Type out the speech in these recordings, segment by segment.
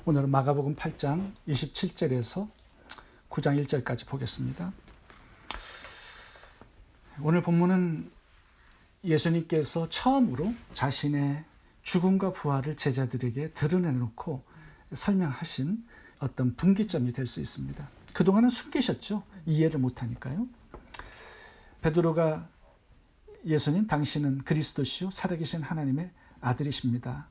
오늘은 마가복음 8장 27절에서 9장 1절까지 보겠습니다. 오늘 본문은 예수님께서 처음으로 자신의 죽음과 부활을 제자들에게 드러내놓고 설명하신 어떤 분기점이 될 수 있습니다. 그동안은 숨기셨죠. 이해를 못하니까요. 베드로가 예수님, 당신은 그리스도시요 살아계신 하나님의 아들이십니다.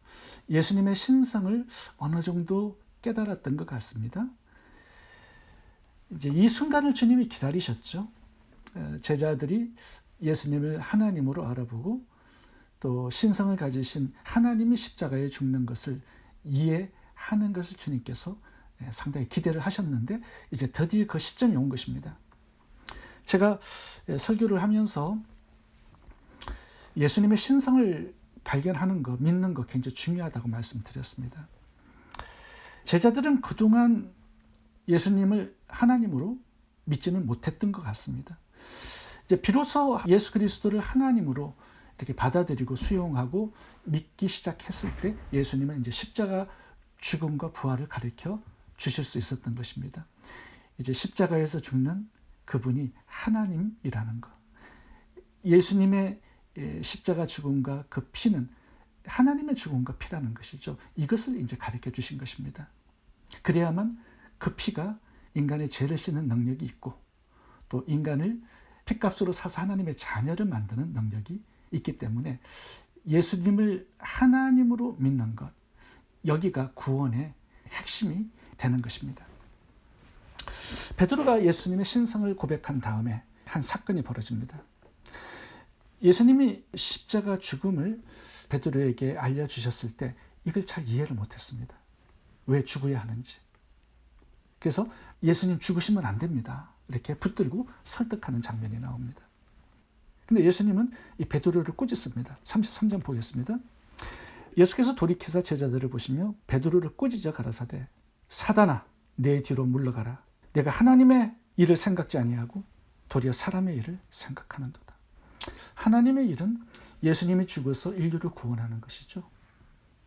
예수님의 신성을 어느 정도 깨달았던 것 같습니다. 이제 이 순간을 주님이 기다리셨죠. 제자들이 예수님을 하나님으로 알아보고 또 신성을 가지신 하나님이 십자가에 죽는 것을 이해하는 것을 주님께서 상당히 기대를 하셨는데 이제 드디어 그 시점이 온 것입니다. 제가 설교를 하면서 예수님의 신성을 발견하는 것, 믿는 것 굉장히 중요하다고 말씀드렸습니다. 제자들은 그동안 예수님을 하나님으로 믿지는 못했던 것 같습니다. 이제 비로소 예수 그리스도를 하나님으로 이렇게 받아들이고 수용하고 믿기 시작했을 때 예수님은 이제 십자가 죽음과 부활을 가르쳐 주실 수 있었던 것입니다. 이제 십자가에서 죽는 그분이 하나님이라는 것. 예수님의 십자가 죽음과 그 피는 하나님의 죽음과 피라는 것이죠. 이것을 이제 가르쳐 주신 것입니다. 그래야만 그 피가 인간의 죄를 씻는 능력이 있고 또 인간을 피값으로 사서 하나님의 자녀를 만드는 능력이 있기 때문에 예수님을 하나님으로 믿는 것, 여기가 구원의 핵심이 되는 것입니다. 베드로가 예수님의 신성을 고백한 다음에 한 사건이 벌어집니다. 예수님이 십자가 죽음을 베드로에게 알려주셨을 때 이걸 잘 이해를 못했습니다. 왜 죽어야 하는지. 그래서 예수님 죽으시면 안 됩니다. 이렇게 붙들고 설득하는 장면이 나옵니다. 근데 예수님은 이 베드로를 꾸짖습니다. 33절 보겠습니다. 예수께서 돌이켜서 제자들을 보시며 베드로를 꾸짖어 가라사대 사단아 내 뒤로 물러가라. 내가 하나님의 일을 생각지 아니하고 도리어 사람의 일을 생각하는도다. 하나님의 일은 예수님이 죽어서 인류를 구원하는 것이죠.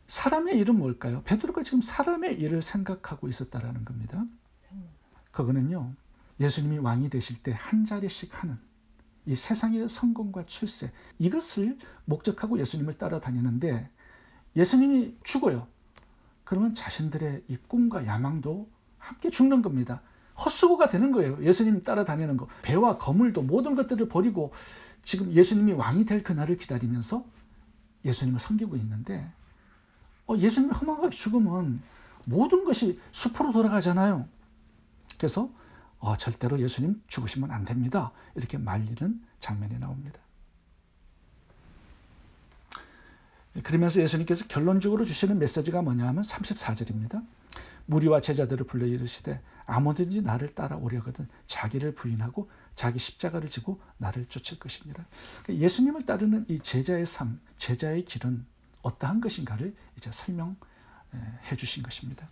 사람의 일은 뭘까요? 베드로가 지금 사람의 일을 생각하고 있었다라는 겁니다. 그거는요, 예수님이 왕이 되실 때 한 자리씩 하는 이 세상의 성공과 출세, 이것을 목적하고 예수님을 따라다니는데 예수님이 죽어요. 그러면 자신들의 이 꿈과 야망도 함께 죽는 겁니다. 헛수고가 되는 거예요. 예수님 따라다니는 거. 배와 거물도 모든 것들을 버리고 지금 예수님이 왕이 될 그날을 기다리면서 예수님을 섬기고 있는데 예수님이 허망하게 죽으면 모든 것이 수포로 돌아가잖아요. 그래서 절대로 예수님 죽으시면 안 됩니다. 이렇게 말리는 장면이 나옵니다. 그러면서 예수님께서 결론적으로 주시는 메시지가 뭐냐 하면 34절입니다. 무리와 제자들을 불러 이르시되 아무든지 나를 따라오려거든 자기를 부인하고 자기 십자가를 지고 나를 쫓을 것이니라. 예수님을 따르는 이 제자의 삶, 제자의 길은 어떠한 것인가를 이제 설명해 주신 것입니다.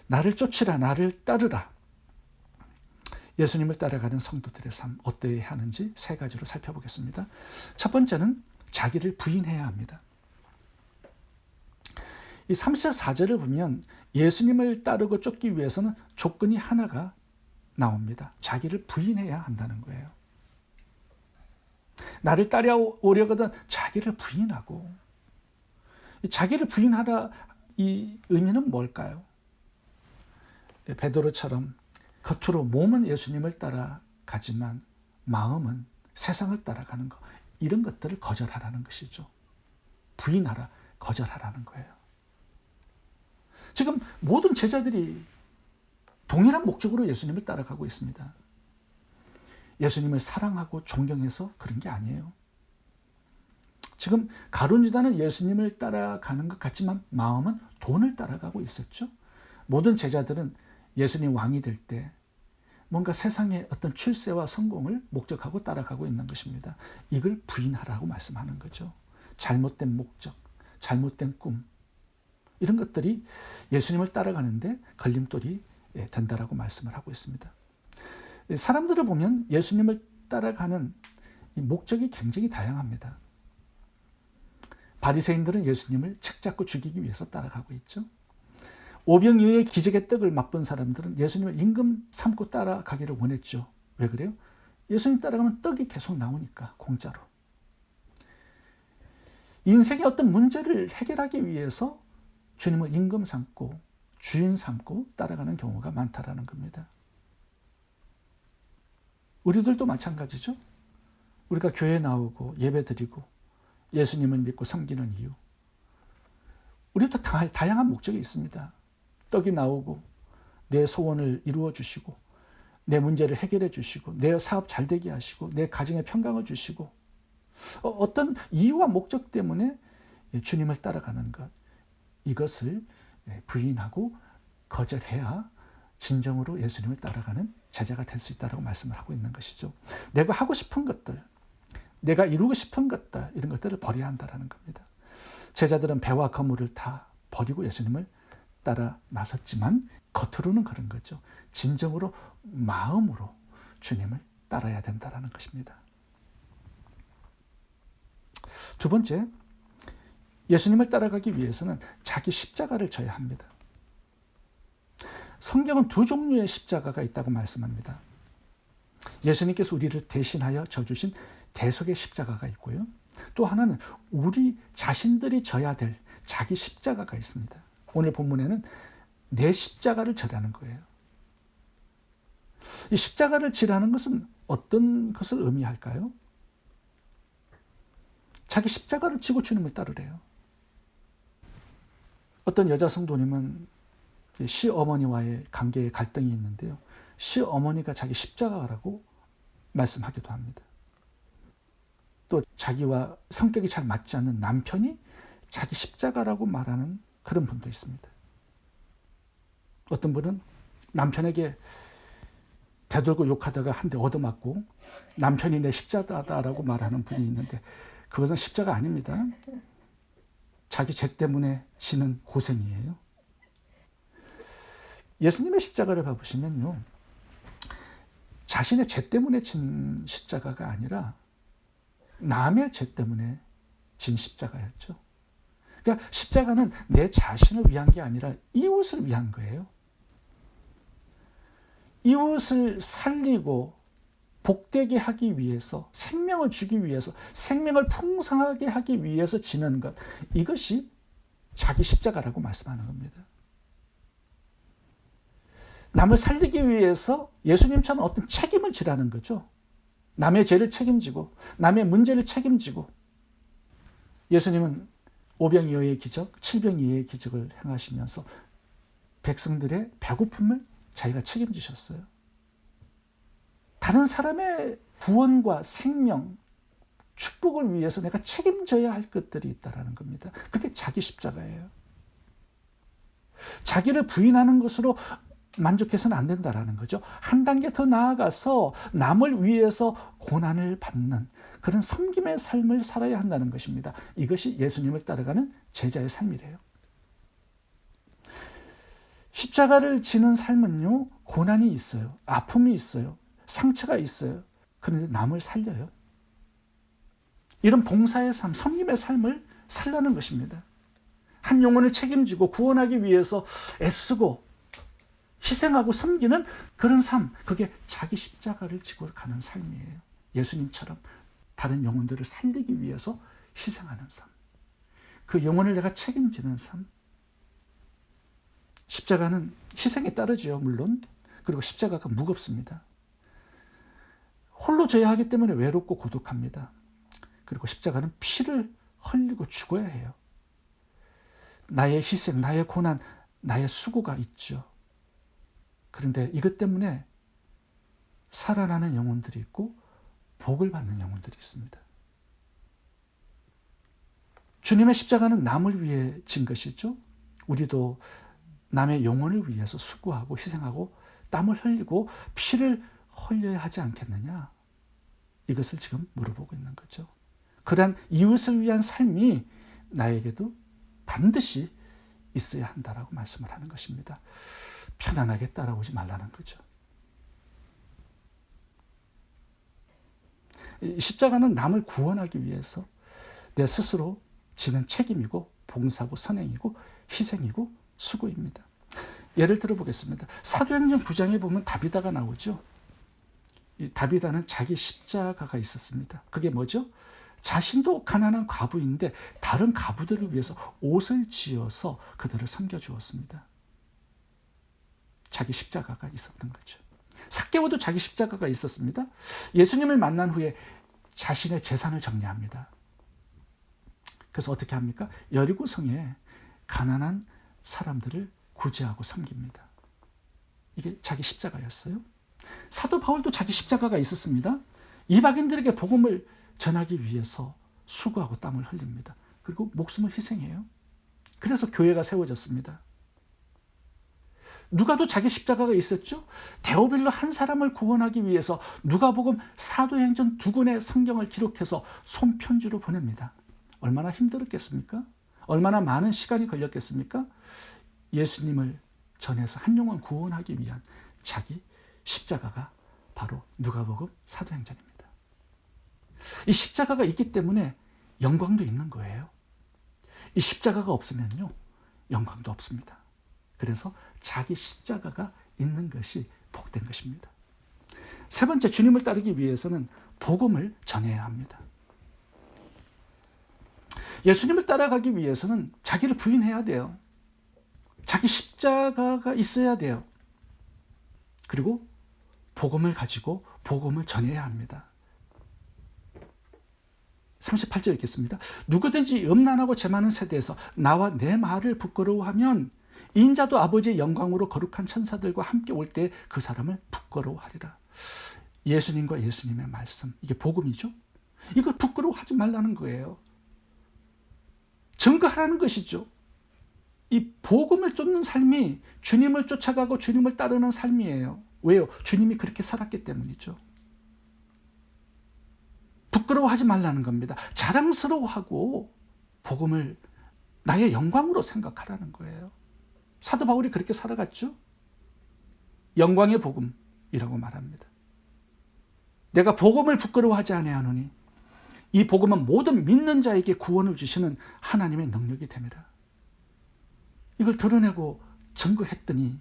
나를 쫓으라, 나를 따르라. 예수님을 따라가는 성도들의 삶 어떠해야 하는지 세 가지로 살펴보겠습니다. 첫 번째는 자기를 부인해야 합니다. 이 34절을 보면 예수님을 따르고 쫓기 위해서는 조건이 하나가 나옵니다. 자기를 부인해야 한다는 거예요. 나를 따라오려거든 자기를 부인하고, 자기를 부인하라 이 의미는 뭘까요? 베드로처럼 겉으로 몸은 예수님을 따라가지만 마음은 세상을 따라가는 것, 이런 것들을 거절하라는 것이죠. 부인하라, 거절하라는 거예요. 지금 모든 제자들이 동일한 목적으로 예수님을 따라가고 있습니다. 예수님을 사랑하고 존경해서 그런 게 아니에요. 지금 가룟 유다는 예수님을 따라가는 것 같지만 마음은 돈을 따라가고 있었죠. 모든 제자들은 예수님 왕이 될 때 뭔가 세상의 어떤 출세와 성공을 목적하고 따라가고 있는 것입니다. 이걸 부인하라고 말씀하는 거죠. 잘못된 목적, 잘못된 꿈, 이런 것들이 예수님을 따라가는데 걸림돌이 된다라고 말씀을 하고 있습니다. 사람들을 보면 예수님을 따라가는 이 목적이 굉장히 다양합니다. 바리새인들은 예수님을 책잡고 죽이기 위해서 따라가고 있죠. 오병이어의 기적의 떡을 맛본 사람들은 예수님을 임금 삼고 따라가기를 원했죠. 왜 그래요? 예수님 따라가면 떡이 계속 나오니까, 공짜로. 인생의 어떤 문제를 해결하기 위해서 주님을 임금 삼고 주인 삼고 따라가는 경우가 많다라는 겁니다. 우리들도 마찬가지죠. 우리가 교회 나오고 예배 드리고 예수님을 믿고 섬기는 이유. 우리도 다양한 목적이 있습니다. 떡이 나오고 내 소원을 이루어 주시고 내 문제를 해결해 주시고 내 사업 잘 되게 하시고 내 가정에 평강을 주시고 어떤 이유와 목적 때문에 주님을 따라가는 것, 이것을 부인하고 거절해야 진정으로 예수님을 따라가는 제자가 될 수 있다고 말씀을 하고 있는 것이죠. 내가 하고 싶은 것들, 내가 이루고 싶은 것들, 이런 것들을 버려야 한다는 겁니다. 제자들은 배와 거물을 다 버리고 예수님을 따라 나섰지만 겉으로는 그런 거죠. 진정으로 마음으로 주님을 따라야 된다는 것입니다. 두 번째, 예수님을 따라가기 위해서는 자기 십자가를 져야 합니다. 성경은 두 종류의 십자가가 있다고 말씀합니다. 예수님께서 우리를 대신하여 져주신 대속의 십자가가 있고요. 또 하나는 우리 자신들이 져야 될 자기 십자가가 있습니다. 오늘 본문에는 내 십자가를 져라는 거예요. 이 십자가를 지라는 것은 어떤 것을 의미할까요? 자기 십자가를 지고 주님을 따르래요. 어떤 여자 성도님은 시어머니와의 관계에 갈등이 있는데요. 시어머니가 자기 십자가라고 말씀하기도 합니다. 또 자기와 성격이 잘 맞지 않는 남편이 자기 십자가라고 말하는 그런 분도 있습니다. 어떤 분은 남편에게 되돌고 욕하다가 한 대 얻어맞고 남편이 내 십자가다라고 말하는 분이 있는데 그것은 십자가 아닙니다. 자기 죄 때문에 지는 고생이에요. 예수님의 십자가를 봐보시면요. 자신의 죄 때문에 진 십자가가 아니라 남의 죄 때문에 진 십자가였죠. 그러니까 십자가는 내 자신을 위한 게 아니라 이웃을 위한 거예요. 이웃을 살리고 복되게 하기 위해서, 생명을 주기 위해서, 생명을 풍성하게 하기 위해서 지는 것, 이것이 자기 십자가라고 말씀하는 겁니다. 남을 살리기 위해서 예수님처럼 어떤 책임을 지라는 거죠. 남의 죄를 책임지고 남의 문제를 책임지고. 예수님은 오병이어의 기적, 칠병이어의 기적을 행하시면서 백성들의 배고픔을 자기가 책임지셨어요. 다른 사람의 구원과 생명, 축복을 위해서 내가 책임져야 할 것들이 있다는 겁니다. 그게 자기 십자가예요. 자기를 부인하는 것으로 만족해서는 안 된다는 거죠. 한 단계 더 나아가서 남을 위해서 고난을 받는 그런 섬김의 삶을 살아야 한다는 것입니다. 이것이 예수님을 따라가는 제자의 삶이래요. 십자가를 지는 삶은요, 고난이 있어요. 아픔이 있어요. 상처가 있어요. 그런데 남을 살려요. 이런 봉사의 삶, 섬김의 삶을 살라는 것입니다. 한 영혼을 책임지고 구원하기 위해서 애쓰고 희생하고 섬기는 그런 삶, 그게 자기 십자가를 지고 가는 삶이에요. 예수님처럼 다른 영혼들을 살리기 위해서 희생하는 삶. 그 영혼을 내가 책임지는 삶. 십자가는 희생에 따르죠, 물론. 그리고 십자가가 무겁습니다. 홀로 져야 하기 때문에 외롭고 고독합니다. 그리고 십자가는 피를 흘리고 죽어야 해요. 나의 희생, 나의 고난, 나의 수고가 있죠. 그런데 이것 때문에 살아나는 영혼들이 있고 복을 받는 영혼들이 있습니다. 주님의 십자가는 남을 위해 진 것이죠. 우리도 남의 영혼을 위해서 수고하고 희생하고 땀을 흘리고 피를 흘려야 하지 않겠느냐. 이것을 지금 물어보고 있는 거죠. 그러한 이웃을 위한 삶이 나에게도 반드시 있어야 한다라고 말씀을 하는 것입니다. 편안하게 따라오지 말라는 거죠. 십자가는 남을 구원하기 위해서 내 스스로 지는 책임이고 봉사고 선행이고 희생이고 수고입니다. 예를 들어 보겠습니다. 사도행전 9장에 보면 다비다가 나오죠. 이 다비다는 자기 십자가가 있었습니다. 그게 뭐죠? 자신도 가난한 과부인데 다른 과부들을 위해서 옷을 지어서 그들을 섬겨주었습니다. 자기 십자가가 있었던 거죠. 삭개오도 자기 십자가가 있었습니다. 예수님을 만난 후에 자신의 재산을 정리합니다. 그래서 어떻게 합니까? 여리고성에 가난한 사람들을 구제하고 섬깁니다. 이게 자기 십자가였어요. 사도 바울도 자기 십자가가 있었습니다. 이방인들에게 복음을 전하기 위해서 수고하고 땀을 흘립니다. 그리고 목숨을 희생해요. 그래서 교회가 세워졌습니다. 누가도 자기 십자가가 있었죠. 데오빌로 한 사람을 구원하기 위해서 누가복음, 사도행전 2권의 성경을 기록해서 손편지로 보냅니다. 얼마나 힘들었겠습니까? 얼마나 많은 시간이 걸렸겠습니까? 예수님을 전해서 한 영혼 구원하기 위한 자기 십자가가 바로 누가복음, 사도행전입니다. 이 십자가가 있기 때문에 영광도 있는 거예요. 이 십자가가 없으면요, 영광도 없습니다. 그래서 자기 십자가가 있는 것이 복된 것입니다. 세 번째, 주님을 따르기 위해서는 복음을 전해야 합니다. 예수님을 따라가기 위해서는 자기를 부인해야 돼요. 자기 십자가가 있어야 돼요. 그리고 복음을 가지고 복음을 전해야 합니다. 38절 읽겠습니다. 누구든지 음란하고 죄 많은 세대에서 나와 내 말을 부끄러워하면 인자도 아버지의 영광으로 거룩한 천사들과 함께 올 때 그 사람을 부끄러워하리라. 예수님과 예수님의 말씀, 이게 복음이죠. 이걸 부끄러워하지 말라는 거예요. 증거하라는 것이죠. 이 복음을 쫓는 삶이 주님을 쫓아가고 주님을 따르는 삶이에요. 왜요? 주님이 그렇게 살았기 때문이죠. 부끄러워하지 말라는 겁니다. 자랑스러워하고 복음을 나의 영광으로 생각하라는 거예요. 사도 바울이 그렇게 살아갔죠. 영광의 복음이라고 말합니다. 내가 복음을 부끄러워하지 아니하노니 이 복음은 모든 믿는 자에게 구원을 주시는 하나님의 능력이 됩니다. 이걸 드러내고 증거했더니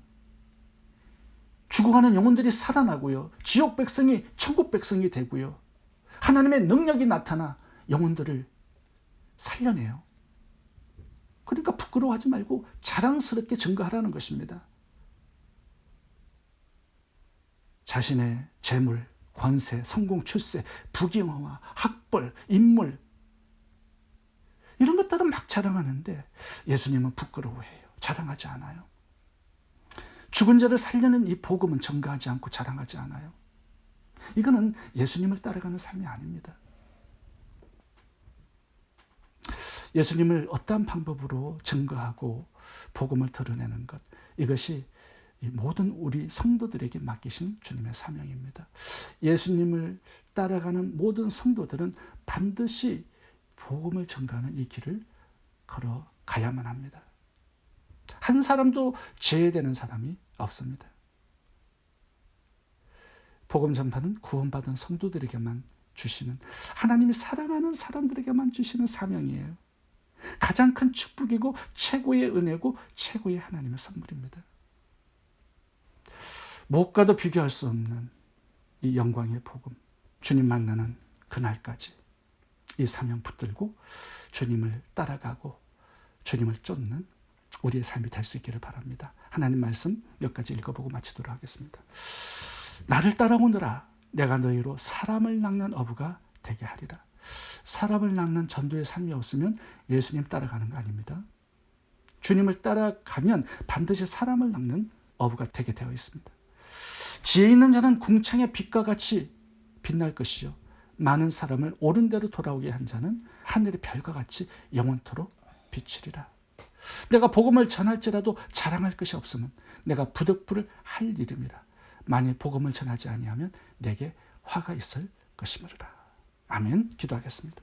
죽어가는 영혼들이 살아나고요, 지옥 백성이 천국 백성이 되고요, 하나님의 능력이 나타나 영혼들을 살려내요. 그러니까 부끄러워하지 말고 자랑스럽게 증거하라는 것입니다. 자신의 재물, 권세, 성공, 출세, 부귀영화, 학벌, 인물, 이런 것들은 막 자랑하는데 예수님은 부끄러워해요. 자랑하지 않아요. 죽은 자를 살려는 이 복음은 증거하지 않고 자랑하지 않아요. 이거는 예수님을 따라가는 삶이 아닙니다. 예수님을 어떠한 방법으로 증거하고 복음을 드러내는 것, 이것이 모든 우리 성도들에게 맡기신 주님의 사명입니다. 예수님을 따라가는 모든 성도들은 반드시 복음을 증거하는 이 길을 걸어가야만 합니다. 한 사람도 제외되는 사람이 없습니다. 복음 전파는 구원받은 성도들에게만 주시는, 하나님이 사랑하는 사람들에게만 주시는 사명이에요. 가장 큰 축복이고 최고의 은혜고 최고의 하나님의 선물입니다. 무엇과도 비교할 수 없는 이 영광의 복음, 주님 만나는 그날까지 이 사명 붙들고 주님을 따라가고 주님을 쫓는 우리의 삶이 될 수 있기를 바랍니다. 하나님 말씀 몇 가지 읽어보고 마치도록 하겠습니다. 나를 따라오너라. 내가 너희로 사람을 낚는 어부가 되게 하리라. 사람을 낚는 전도의 삶이 없으면 예수님 따라가는 거 아닙니다. 주님을 따라가면 반드시 사람을 낚는 어부가 되게 되어 있습니다. 지혜 있는 자는 궁창의 빛과 같이 빛날 것이요, 많은 사람을 옳은 대로 돌아오게 한 자는 하늘의 별과 같이 영원토록 비치리라. 내가 복음을 전할지라도 자랑할 것이 없으면 내가 부득불을 할 이름이라. 만일 복음을 전하지 아니하면 내게 화가 있을 것이므로라. 아멘. 기도하겠습니다.